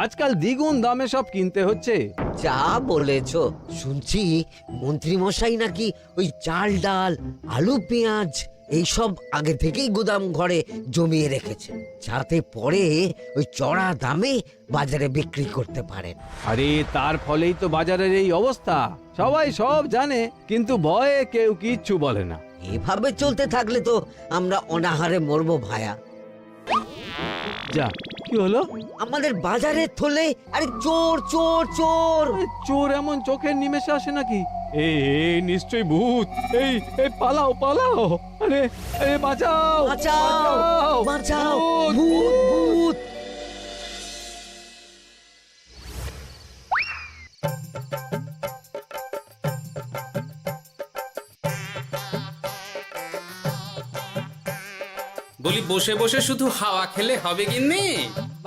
আজকাল দ্বিগুণ দামে সব কিনতে হচ্ছে। যা বলেছো, শুনছি মন্ত্রী মশাই নাকি ওই চাল ডাল আলু পেঁয়াজ এইসব আগে থেকেই গুদাম ঘরে জমিয়ে রেখেছেন, যাতে পরে ওই চড়া দামে বাজারে বিক্রি করতে পারেন। আরে তার ফলেই তো বাজারের এই অবস্থা। সবাই সব জানে, কিন্তু ভয়ে কেউ কিচ্ছু বলে না। এভাবে চলতে থাকলে তো আমরা অনাহারে মরবো ভায়া। যা, কি হলো? আমাদের বাজারে থলে আরে চোর চোর চোর। আরে, চোর এমন চোখের নিমেষে আসে নাকি? এই নিশ্চয়ই ভূত। এই এই পালাও পালাও। আরে আরে বাঁচাও বাঁচাও বাঁচাও, ভূত, ভূত ভূত। বলি বসে বসে শুধু হাওয়া খেলে হবে গিন্নি?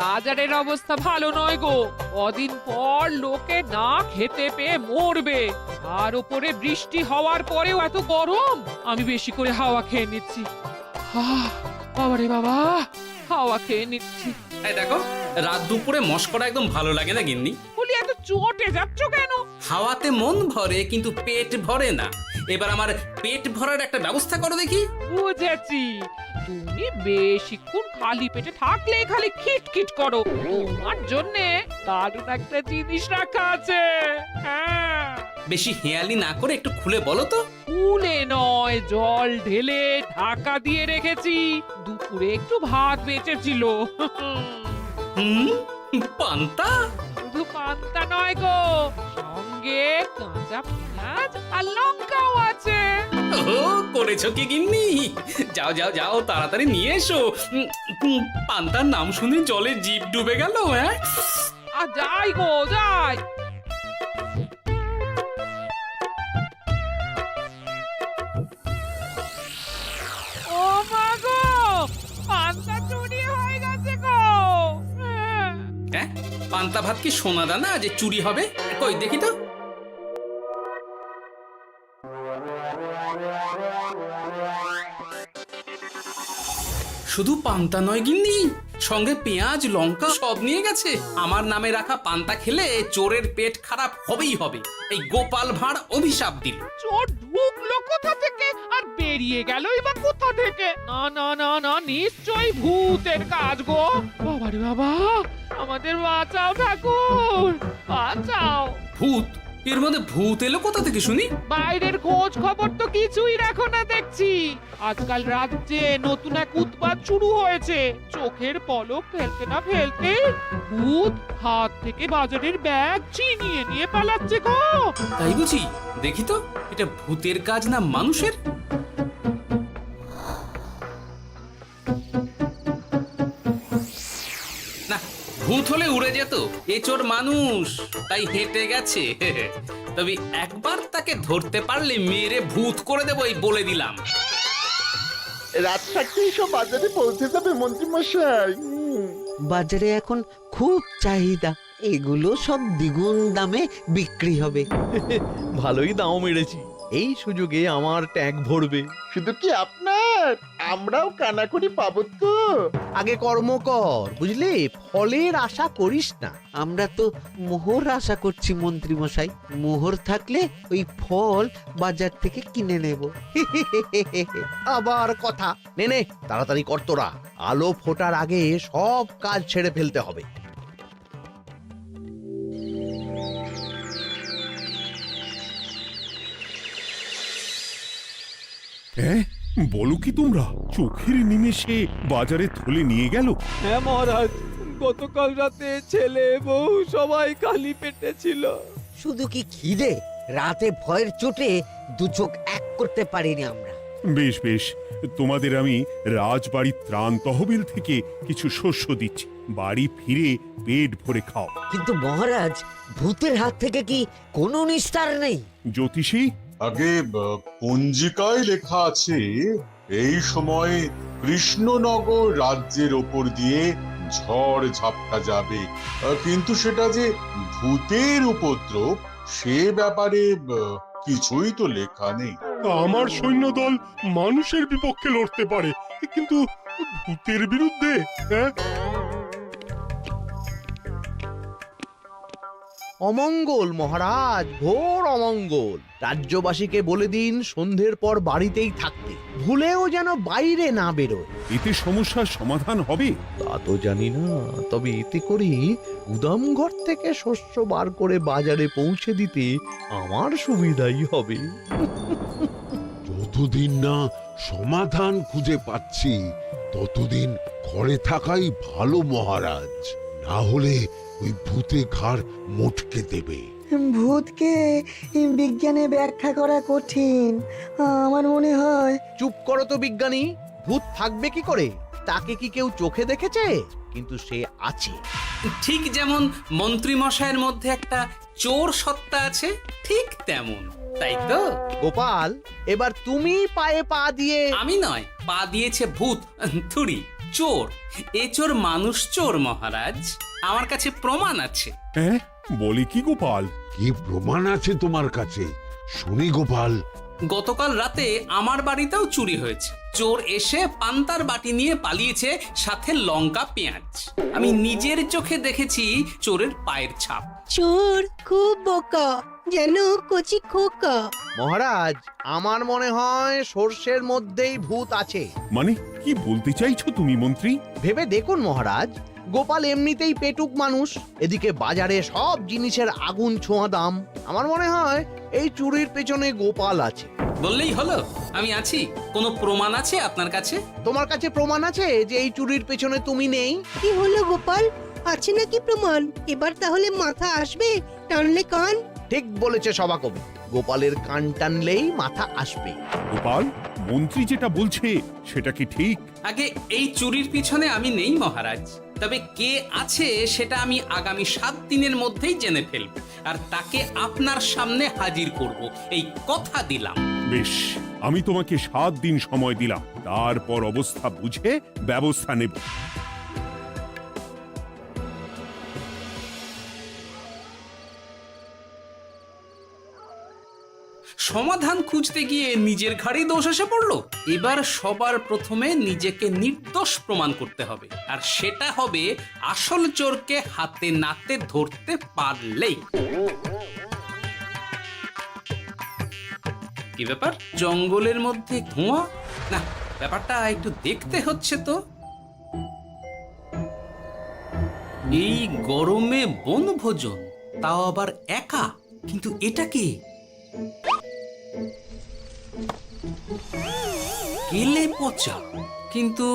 বাজারের অবস্থা ভালো নয় গো। কদিন পর লোকে না খেতে পেয়ে মরবে। আর উপরে বৃষ্টি হওয়ার পরেও এত গরম। আমি বেশি করে হাওয়া খেয়ে নিচ্ছি। বাবারে বাবা, হাওয়া খেয়ে নিচ্ছি। এই দেখো, রাত দুপুরে মস্করা একদম ভালো লাগে না গিন্নি। বলি এত চটে যাচ্ছ কেন? হাওয়াতে মন ভরে কিন্তু পেট ভরে না। এবার আমার পেট ভরার একটা ব্যবস্থা করো দেখি। বুঝেছি, তুমি বেশিক্ষণ খালি পেটে থাকলে খালি খিটখিট করো। তোমার জন্যে দারুণ একটা জিনিস রাখা আছে। হ্যাঁ, বেশি হেয়ালি না করে একটু খুলে বলো তো। ফুলে নয়, জল ঢেলে ঢাকা দিয়ে রেখেছি। দুপুরে একটু ভাত বেঁচেছিল। হুম, পান্তা? শুধু পান্তা নয় গো, সঙ্গে কাঁচা পেঁয়াজ আর লঙ্কাও আছে। ও, করেছো কি গিন্নি? যাও যাও যাও, তাড়াতাড়ি নিয়ে এসো। পান্তার নাম শুনে জলে জিভ ডুবে গেল। হ্যাঁ, আর যাই গো যাই। ও মা গো, পান্তা চুরি হয়ে গেছে গো। হ্যাঁ, পান্তা ভাত কি সোনা দানা যে চুরি হবে? কই দেখি তো। শুধু পান্তা নয় গিন্নি, সঙ্গে পেঁয়াজ লঙ্কা সব নিয়ে গেছে। আমার নামে রাখা পান্তা খেলে চোরের পেট খারাপ হবেই হবে। এই গোপাল ভাঁড় অভিশাপ দিল। চোর ঢুকলো কোথা থেকে আর বেরিয়ে গেলই বা কোথা থেকে? না না না না, নিশ্চয়ই ভূতের কাজ গো। বাবারে বাবা, আমাদের বাঁচাও ঠাকুর, বাঁচাও। ভূত? এর মধ্যে ভূত এলো কোথা থেকে শুনি? বাইরের খোঁজ খবর তো কিছুই রাখো না দেখছি। আজকাল রাজ্যে নতুন এক উৎপাত শুরু হয়েছে। চোখের পলক ফেলতে না ফেলতে ভূত হাত থেকে বাজারের ব্যাগ ছিনিয়ে নিয়ে পালাচ্ছে গো। তাই বুঝি? দেখি তো, এটা ভূতের কাজ না মানুষের? না, ভূত হলে উড়ে যেত। এ চোর মানুষ, তাই হেঁটে গেছে। তবে একবার তাকে ধরতে পারলে মেরে ভূত করে দেবো, এই বলে দিলাম। রাত থাকতেই সব বাজারে পৌঁছে যাবে মন্ত্রী মশাই। বাজারে এখন খুব চাহিদা, এগুলো সব দ্বিগুণ দামে বিক্রি হবে। ভালোই দাম মেরেছি, এই সুযোগে আমার ট্যাঙ্ক ভরবে। শুধু কি আপনার, আমরাও কানাকড়ি পাবো তো। আগে কর্ম কর, বুঝলি? ফলের আশা করিস না। আমরা তো মোহর আশা করছি মন্ত্রী মশাই। মোহর থাকলে ওই ফল বাজার থেকে কিনে নেব। আবার কথা নে নে, তাড়াতাড়ি কর তোরা। আলো ফোটার আগে সব কাজ ছেড়ে ফেলতে হবে। হ্যাঁ, বলো কি তোমরা? চোখের নিমেষে বাজারে থলে নিয়ে গেল? হ্যাঁ মহারাজ, গতকাল রাতে ছেলে বউ সবাই খালি পেটে ছিল। শুধু কি খিদে, রাতে ভয়ের চোটে দু চোখ এক করতে পারিনি আমরা। বেশ বেশ, তোমাদের আমি রাজবাড়ির ত্রাণ তহবিল থেকে কিছু শস্য দিচ্ছি। বাড়ি ফিরে পেট ভরে খাও। কিন্তু মহারাজ, ভূতের হাত থেকে কি কোনো নিস্তার নেই? জ্যোতিষী, আগে পঞ্জিকায় লেখা আছে এই সময় কৃষ্ণনগর রাজ্যের ওপর দিয়ে ঝড় ঝাপটা যাবে, কিন্তু সেটা যে ভূতের উপদ্রব সে ব্যাপারে কিছুই তো লেখা নেই। আমার সৈন্যদল মানুষের বিপক্ষে লড়তে পারে, কিন্তু ভূতের বিরুদ্ধে? হ্যাঁ, অমঙ্গল মহারাজ, ঘোর অমঙ্গল। রাজ্যবাসীকে বলে দিন সন্ধ্যের পর বাড়িতেই থাকতে, ভুলেও যেন বাইরে না বেরোয়। এতে সমস্যার সমাধান হবে? তা তো জানি না, তবে এতে করে গুদামঘর থেকে শস্য বার করে বাজারে পৌঁছে দিতে আমার সুবিধাই হবে। যতদিন না সমাধান খুঁজে পাচ্ছি ততদিন ঘরে থাকাই ভালো মহারাজ, না হলে ওই ভূতে ঘাড় মোটকে দেবে। ভূতকে বিজ্ঞানে ব্যাখ্যা করা কঠিন, আমার মনে হয়। চুপ করো তো বিজ্ঞানী, ভূত থাকবে কি করে? তাকে কি কেউ চোখে দেখেছে? কিন্তু সে আছে। ঠিক যেমন মন্ত্রী মশাইয়ের মধ্যে একটা চোর সত্তা আছে, ঠিক তেমন, তাই তো? গোপাল, এবার তুমি পায়ে পা দিয়ে। আমি নয়, পা দিয়েছে ভূত, থুড়ি চোর। এ চোর মানুষ চোর মহারাজ, আমার কাছে প্রমাণ আছে। হ্যাঁ, বলে কি গোপাল? কি প্রমাণ আছে তোমার কাছে? শুনি গোপাল। গতকাল রাতে আমার বাড়িতেও চুরি হয়েছে। চোর এসে পান্তার বাটি নিয়ে পালিয়েছে, সাথে লঙ্কা পেঁয়াজ। আমি নিজের চোখে দেখেছি চোরের পায়ের ছাপ। চোর খুব বোকা, যেন কচি খোকা। মহারাজ, আমার মনে হয় সর্ষের মধ্যেই ভূত আছে। মানে কি বলতে চাইছো তুমি মন্ত্রী? ভেবে দেখুন মহারাজ, গোপাল এমনিতেই পেটুক মানুষ, এদিকে বাজারে সব জিনিসের আগুন ছোঁয়া দাম। আমার মনে হয় এই চুরির পেছনে গোপাল আছে। বললেই হলো আমি আছি। কোনো প্রমাণ আছে আপনার কাছে? তোমার কাছে প্রমাণ আছে যে এই চুরির পেছনে তুমি নেই? কি হলো গোপাল, আছে নাকি প্রমাণ? এবার তাহলে মাথা আসবে, টানলে কান। ঠিক বলেছে সভাকবি, গোপালের কান টানলেই মাথা আসবে। গোপাল, মন্ত্রী যেটা বলছে সেটা কি ঠিক? আগে এই চুরির পিছনে আমি নেই মহারাজ, তবে কে আছে সেটা আমি আগামী 7 দিনের মধ্যেই জেনে ফেলব, আর তাকে আপনার সামনে হাজির করব, এই কথা দিলাম। বেশ, আমি তোমাকে 7 দিন সময় দিলাম, তারপর অবস্থা বুঝে ব্যবস্থা নেব। সমাধান খুঁজতে গিয়ে নিজের ঘাড়েই দোষ এসে পড়লো। এবার সবার প্রথমে নিজেকে নির্দোষ প্রমাণ করতে হবে, আর সেটা হবে আসল চোরকে হাতে নাতে ধরতে পারলেই। কি ব্যাপার, জঙ্গলের মধ্যে ধোঁয়া? না, ব্যাপারটা একটু দেখতে হচ্ছে তো। এই গরমে বনভোজন, তাও আবার একা, কিন্তু এটা কি? কেলে পচা, কিন্তু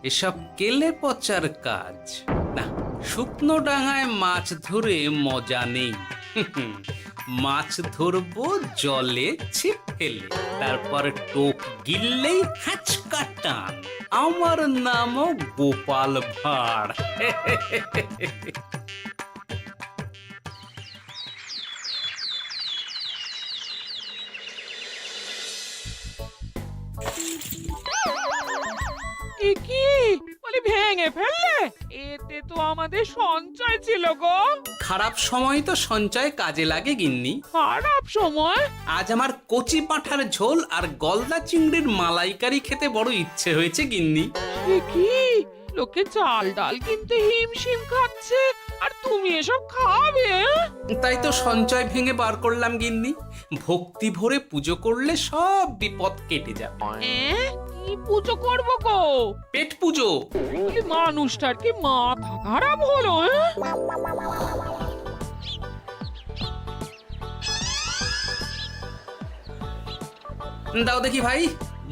এসব কেলে পচার কাজ না। শুকনো ডাঙায় মাছ ধরে মজা নেই। মাছ ধরবো জলে ছিপ ফেলে, তারপর টোপ গিললেই হ্যাঁচকা টান। আমার নামও গোপাল ভাঁড়। কি বলি, ভেঙে ফেললে? এতে তো আমাদের সঞ্চয় ছিল গো। খারাপ সময় তো সঞ্চয় কাজে লাগে গিন্নি। খারাপ সময়? আজ আমার কচি পাঁঠার ঝোল আর গলদা চিংড়ির মালাইকারি খেতে বড় ইচ্ছে হয়েছে গিন্নি। কি লোকে চাল ডাল কিনতে হিমশিম খাচ্ছে, আর তুমি এসব খাবে? তাই তো সঞ্চয় ভেঙে বার করলাম গিন্নি। ভক্তি ভরে পুজো করলে সব বিপদ কেটে যাবে। কি পুজো করবো গো? পেট পুজো। বলি, মানুষটার কি মাথা খারাপ হলো? দাও দেখি ভাই।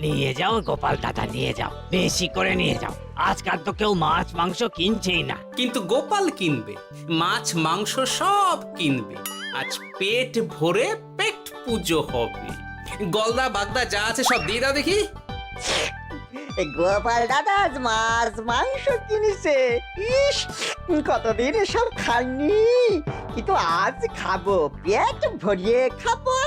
নিয়ে যাও গোপাল দাদা, নিয়ে যাও, বেশি করে নিয়ে যাও। আজকাল তো কেউ মাছ মাংস কিনছেই না। কিন্তু গোপাল কিনবে, মাছ মাংস সব কিনবে। আজ পেট ভরে পেট পুজো হবে। গলদা বাগদা যা আছে সব দিয়ে দাও দেখি। গোপাল দাদা আজ মাছ মাংস কিনেছে। ইস, কতদিন এসব খাইনি, কিন্তু আজ খাবো, পেট ভরিয়ে খাবো।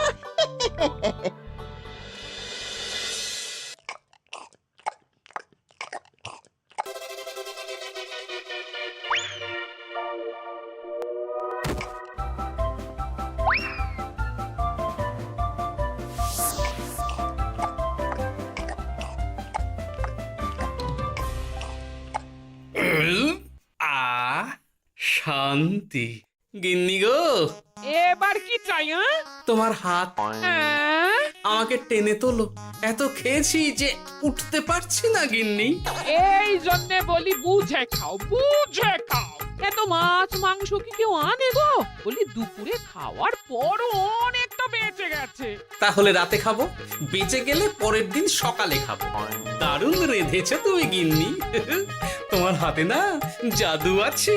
শান্তি। গিন্নি গো, এবার কি চাই? তোমার হাত হ্যাঁ? আমাকে টেনে তোলো। এত খেয়েছি যে উঠতে পারছি না গিন্নি। এই জন্যে বলি বুঝে খাও, বুঝে খাও। এত মাছ মাংস কি কেউ আনে গো? বলি দুপুরে খাওয়ার পরও অনেকটা বেঁচে গেছে। তাহলে রাতে খাবো, বেঁচে গেলে পরের দিন সকালে খাবো। দারুণ রেঁধেছো তুমি গিন্নি। তোমার হাতে না জাদু আছে।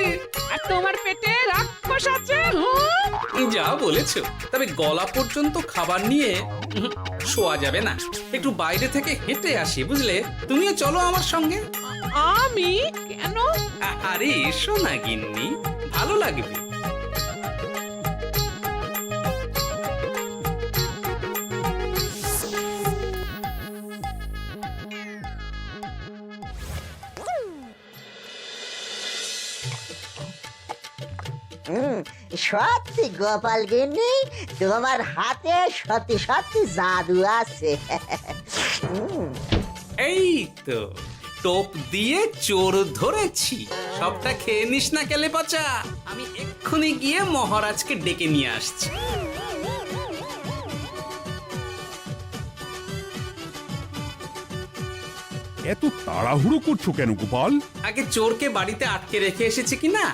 আর তোমার পেটে রাক্ষস আছে। হ্যাঁ? যা বলেছো, তবে গলা পর্যন্ত খাবার নিয়ে শোয়া যাবে না। একটু বাইরে থেকে হেঁটে আসি, বুঝলে? তুমিও চলো আমার সঙ্গে। আমি কেন? আরে এসো না গিন্নি, ভালো লাগবে। সত্যি গোপাল গিন্নি, তোমার হাতে সত্যি সত্যি জাদু আছে। এই তো টোপ দিয়ে চোর ধরেছি। সবটা খেয়ে নিস না কেলে পচা। আমি এক্ষুনি গিয়ে মহারাজকে ডেকে নিয়ে আসছি। এত তাড়াহুড়ো করছো কেন গোপাল? আগে চোরকে বাড়িতে আটকে রেখে এসেছে কিনা,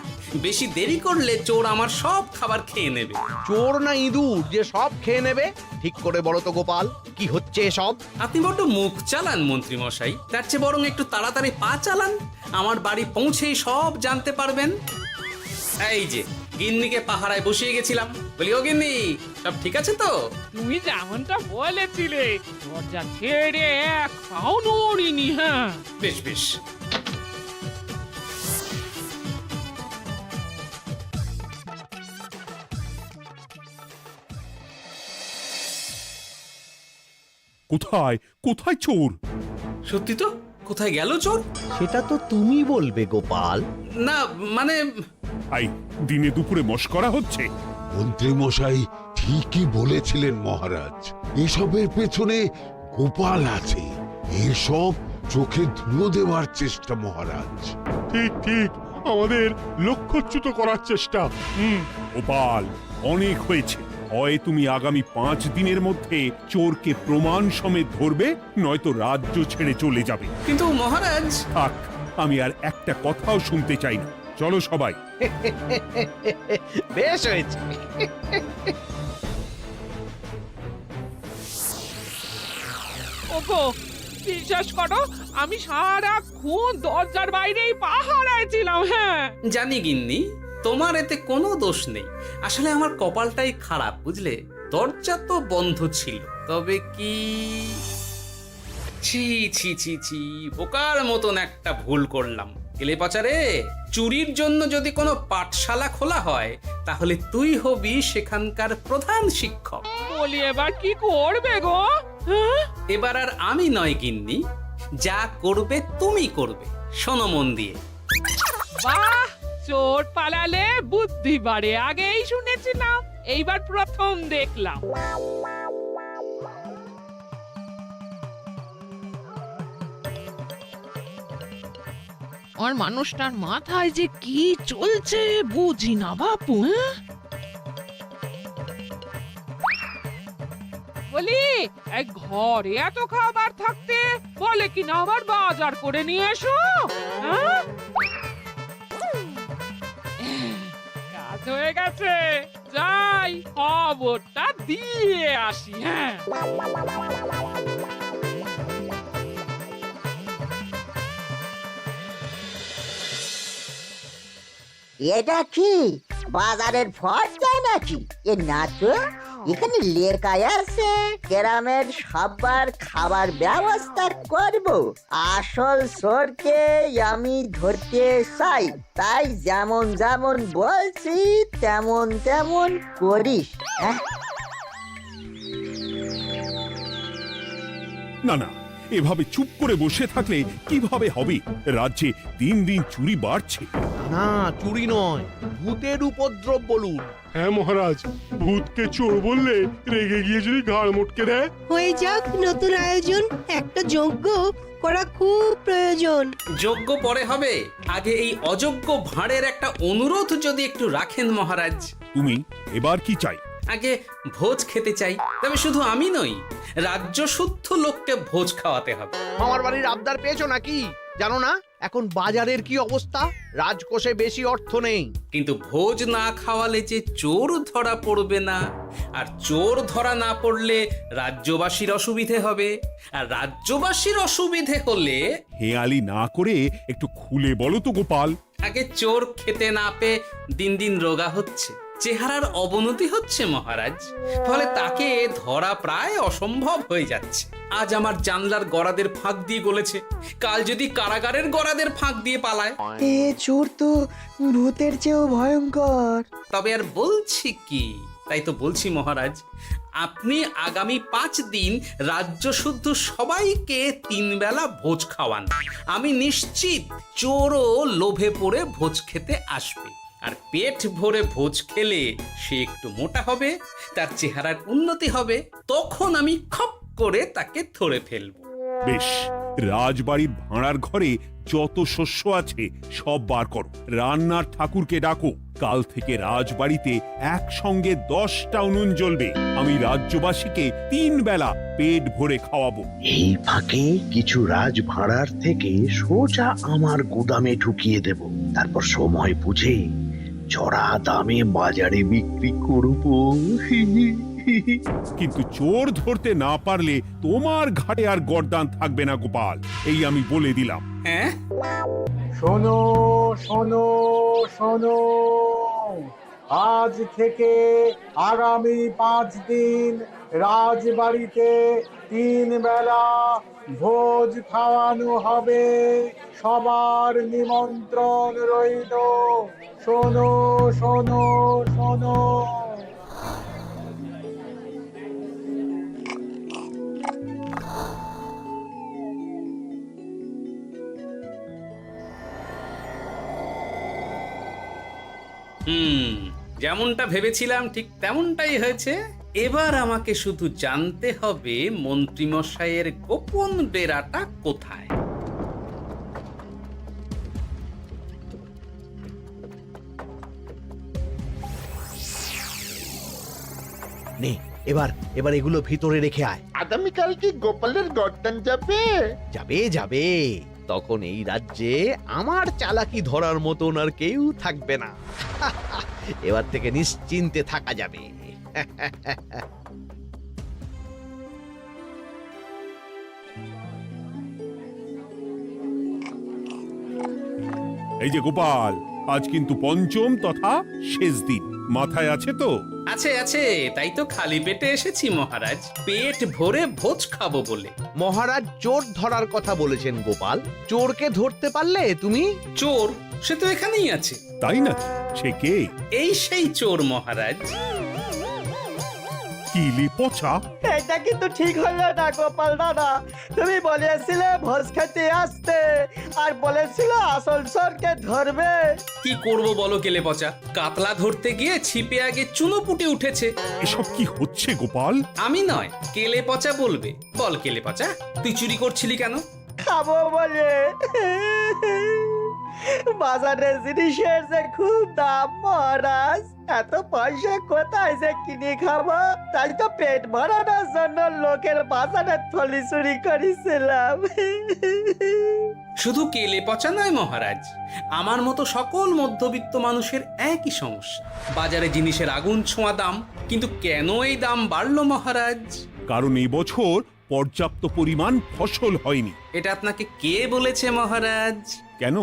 বেশি দেরি করলে চোর আমার সব খাবার খেয়ে নেবে। চোর না ইঁদুর যে সব খেয়ে নেবে? ঠিক করে বলো তো গোপাল, কি হচ্ছে এসব? আপনি বড্ড মুখ চালান মন্ত্রী মশাই, তার চেয়ে বরং একটু তাড়াতাড়ি পা চালান। আমার বাড়ি পৌঁছেই সব জানতে পারবেন। এই যে গিন্নিকে পাহারায় বসিয়ে গেছিলাম, বলি ও গিন্নি, সব ঠিক আছে তো? তুমি যেমনটা বলেছিলে, দরজা ছেড়ে এক পাও নড়িনি। হ্যাঁ, বেশ বেশ। কোথায় কোথায় চোর? সত্যি তো, কোথায় গেল চোর? সেটা তো তুমি বলবে গোপাল। না মানে আই দিনে দুপুরে মশকরা হচ্ছে। মন্ত্রী মশাই ঠিকই বলেছিলেন মহারাজ, এসবের পেছনে গোপাল আছে। এসব চোখে ধুলো দেওয়ার চেষ্টা মহারাজ। ঠিক ঠিক, আমাদের লক্ষ্যচ্যুত করার চেষ্টা। গোপাল, অনেক হয়েছে। হয় তুমি আগামী 5 দিনের মধ্যে চোরকে প্রমাণ সমেত ধরবে, নয়তো রাজ্য ছেড়ে চলে যাবে। কিন্তু মহারাজ। থাক, আমি আর একটা কথাও শুনতে চাই না। চলো সবাই। বেশ হয়েছে। ওগো, বিশ্বাস করো, আমি সারাক্ষণ দরজার বাইরেই পাহারায় ছিলাম। হ্যাঁ, জানি গিন্নি, তোমার এতে কোনো দোষ নেই। আসলে আমার কপালটাই খারাপ, বুঝলে? দরজা তো বন্ধ ছিল, তবে কি ছি ছি ছি ছি, বোকার মতন একটা ভুল করলাম। এলে পাচারে, চুরির জন্য যদি কোনো পাঠশালা খোলা হয়, তাহলে তুই হবি সেখানকার প্রধান শিক্ষক। বলি এবার কি করবে গো? হ্যাঁ? এবার আর আমি নয় গিন্নি, যা করবে তুমি করবে। শোনো মন দিয়ে। বাহ, চোর পালালে বুদ্ধি বাড়ে, আগেই শুনেছিলাম, এইবার প্রথম দেখলাম। আর মানুষটার মাথায় যে কি চলছে বুঝি না বাপু। হ্যাঁ, বলি এক ঘরে এত খাবার থাকতে বলে কি না আবার বাজার করে নিয়ে এসো। হ্যাঁ, কাজ হয়ে গেছে, যাই খবরটা দিয়ে আসি। হ্যাঁ, এটা কি বাজারের ফর্দা নাকি? এ না তো, এখানে লেখাই আছে গ্রামের সবার খাবার ব্যবস্থা করব। আসল চোরকে আমি ধরতে চাই, তাই যেমন যেমন বলছি তেমন তেমন করিস। হ্যাঁ, না না, এভাবে চুপ করে বসে থাকলে কিভাবে হবে? রাজ্যে দিন দিন চুরি বাড়ছে। না চুরি নয়, ভূতের উপদ্রব বলুন। হ্যাঁ মহারাজ, ভূতকে চোর বললে রেগে গিয়ে যদি ঘাড় মটকে দেয়। হয়ে যাক নতুন আয়োজন, একটা যজ্ঞ করা খুব প্রয়োজন। যোগ্য পরে হবে, আগে এই অযোগ্য ভাঁড়ের একটা অনুরোধ যদি একটু রাখেন মহারাজ। তুমি এবার কি চাই? আগে ভোজ খেতে চাই, তবে শুধু আমি নই, রাজ্য শুদ্ধ লোককে ভোজ খাওয়াতে হবে। মামার বাড়ির আবদার পেয়েছো নাকি? জানো না এখন বাজারের কি অবস্থা? রাজকোষে বেশি অর্থ নেই। কিন্তু ভোজ না খাওয়ালে যে চোর ধরা পড়বে না, আর চোর ধরা না পড়লে রাজ্যবাসীর অসুবিধে হবে, আর রাজ্যবাসীর অসুবিধে হলে হেয়ালি না করে একটু খুলে বলো তো গোপাল। আগে চোর খেতে না পেয়ে দিন দিন রোগা হচ্ছে, চেহারার অবনতি হচ্ছে মহারাজ, ফলে তাকে ধরা প্রায় অসম্ভব হয়ে যাচ্ছে। আজ আমার জানলার গড়াদের ফাঁক দিয়ে গলেছে, কাল যদি কারাগারের গড়াদের ফাঁক দিয়ে পালায়। এ চোর তো ভূতের চেয়েও ভয়ঙ্কর। তবে আর বলছি কি, তাই তো বলছি মহারাজ, আপনি আগামী 5 দিন রাজ্য শুদ্ধ সবাইকে 3 বেলা ভোজ খাওয়ান। আমি নিশ্চিত চোরও লোভে পড়ে ভোজ খেতে আসবে, আর পেট ভরে ভোজ খেলে সে একটু মোটা হবে, তার চেহারার উন্নতি হবে, তখন আমি খপ করে তাকে ধরে ফেলবো। বেশ, রাজবাড়ির ভাঁড়ার ঘরে যত শস্য আছে সব বার করো, রান্নার ঠাকুরকে ডাকো। কাল থেকে রাজবাড়িতে একসঙ্গে 10টা উনুন জ্বলবে। আমি রাজ্যবাসীকে 3 বেলা পেট ভরে খাওয়াবো। এই ফাঁকে কিছু রাজ ভাড়ার থেকে সোজা আমার গুদামে ঢুকিয়ে দেব, তারপর সময় বুঝে চড়া দামে বাজারে বিক্রি করব। কিন্তু চোর ধরতে না পারলে তোমার ঘাটে আর গর্দান থাকবে না গোপাল, এই আমি বলে দিলাম। হ্যাঁ, শোনো শোনো শোনো, আজ থেকে আগামী 5 দিন রাজবাড়িতে 3 বেলা ভোজ খাওয়ানো হবে, সবার নিমন্ত্রণ রইল। শোনো শোনো শোনো। যেমনটা ভেবেছিলাম ঠিক তেমনটাই হয়েছে। এবার আমাকে শুধু জানতে হবে মন্ত্রীমশাইয়ের গোপন ডেরাটা কোথায়। নে এবার এবার এগুলো ভিতরে রেখে আয়। আগামীকাল কি গোপালের গর্দান যাবে? যাবে যাবে, তখন এই রাজ্যে আমার চালাকি ধরার মতন আর কেউ থাকবে না। এবার থেকে নিশ্চিন্তে থাকা যাবে। এই যে গোপাল, আজ কিন্তু পঞ্চম তথা শেষ দিন, মাথায় আছে তো? আছে আছে, তাই তো খালি পেটে এসেছি মহারাজ, পেট ভরে ভোজ খাবো বলে। মহারাজ চোর ধরার কথা বলেছেন গোপাল, চোরকে ধরতে পারলে তুমি? চোর সে তো এখানেই আছে। তাই নাকি? সে কে? এই সেই চোর মহারাজ। কিলি পচা, এটা কিন্তু ঠিক হলো না গোপাল দাদা। তুমি বলেছিলে ভোজ খেতে আসতে, আর বলেছিলে আসল চোরকে ধরবে। কি করব বলো কেলে পচা, কাতলা ধরতে গিয়ে ছিপে আগে চুনো পুটে উঠেছে। এসব কি হচ্ছে গোপাল? আমি নয়, কেলে পচা বলবে। বল কেলে পচা, তুই চুরি করছিলি কেন? খাবো বলে। বাজারের জিনিসের যে খুব দাম মহারাজ, এত পয়সা কোথায় যে কিনে খাবো, তাই তো পেট ভরানোর জন্য লোকের বাজারের থলি চুরি করেছিলাম। শুধু কেলে পচা নয় মহারাজ, আমার মতো সকল মধ্যবিত্ত মানুষের একই সমস্যা। বাজারে জিনিসের আগুন ছোঁয়া দাম, কিন্তু কেন এই দাম বাড়লো মহারাজ? কারণ এই বছর পর্যাপ্ত পরিমাণ ফসল হয়নি। এটা আপনাকে কে বলেছে মহারাজ? কেন,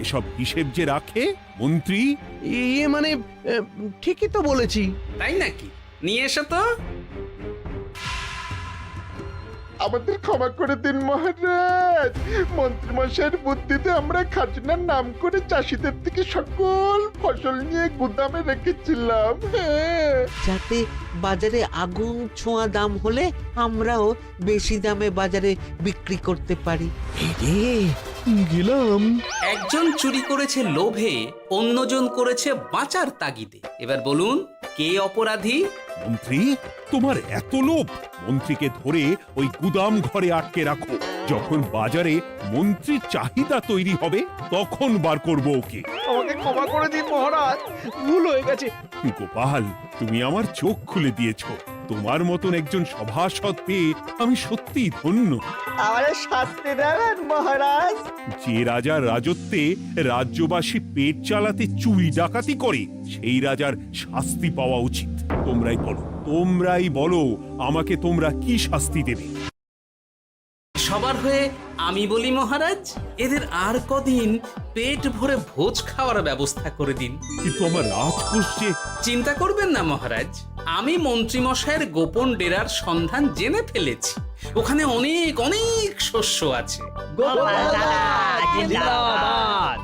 এসব হিসেব যে রাখে মন্ত্রী। ইয়ে মানে ঠিকই তো বলেছি। তাই নাকি? নিয়ে এসো তো। আমাদের ক্ষমা করে দিন মহারাজ, মন্ত্রীমশাইয়ের বুদ্ধিতে আমরা খাজনার নাম করে চাষিদের থেকে সকল ফসল নিয়ে গুদামে রেখেছিলাম। যাতে বাজারে আগুন ছোঁয়া দাম হলে আমরাও বেশি দামে বাজারে বিক্রি করতে পারি। এই রে, গেলাম। একজন চুরি করেছে লোভে, অন্যজন করেছে বাঁচার তাগিদে। এবার বলুন কে অপরাধী? মন্ত্রী, তোমার এত লোভ! মন্ত্রীকে ধরে ওই গুদাম ঘরে আটকে রাখো। যখন বাজারে মন্ত্রীর চাহিদা তৈরি হবে তখন বার করব ওকে। আমাকে ক্ষমা করে দিন মহারাজ, ভুল হয়ে গেছে। গোপাল, তুমি আমার চোখ খুলে দিয়েছ। তোমার মতন একজন সভাসদ পেয়ে আমি সত্যিই ধন্য। আমারে শাস্তি দেবেন মহারাজ? যে রাজার রাজত্বে রাজ্যবাসী পেট চালাতে চুরি ডাকাতি করে সেই রাজার শাস্তি পাওয়া উচিত। তোমরাই বলো আমাকে তোমরা কি শাস্তি দেবে? সবার হয়ে আমি বলি মহারাজ, এদের আর কদিন পেট ভরে ভোজ খাওয়ার ব্যবস্থা করে দিন। কিন্তু আমার রাজকোষ যে। চিন্তা করবেন না মহারাজ, আমি মন্ত্রীমশাইয়ের গোপন ডেরার সন্ধান জেনে ফেলেছি। ওখানে অনেক অনেক শস্য আছে। গোপাল দাদা জিন্দাবাদ।